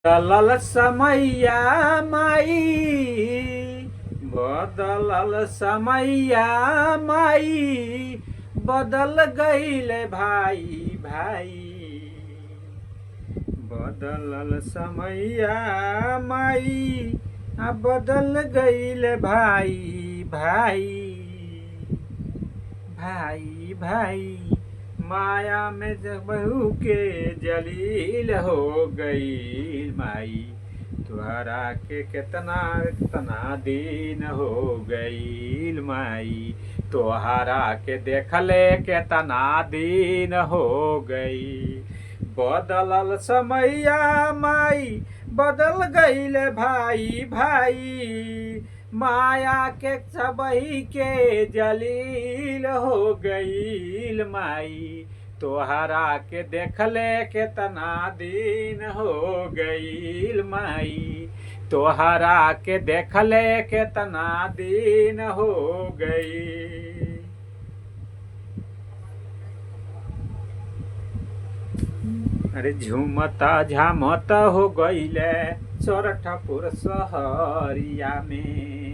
बदलल समैया माई, बदलल समैया माई, बदल गईले भाई भाई। बदलल समैया माई, बदल गईले भाई भाई। भाई भाई माया में जब बहू के जलील हो गई माई, तुहरा के कितना कितना दिन हो गई माई, तुहरा के देखले कितना दिन हो गई। बदलल समैया माई, बदल गईले भाई भाई। माया के सबही के जलील हो गईल माई, तोहरा के देखले केतना दिन हो गईल माई, तोहरा के देखले केतना दिन हो गई। अरे झूमता झामता हो गईले सोरठपुर सहरिया में,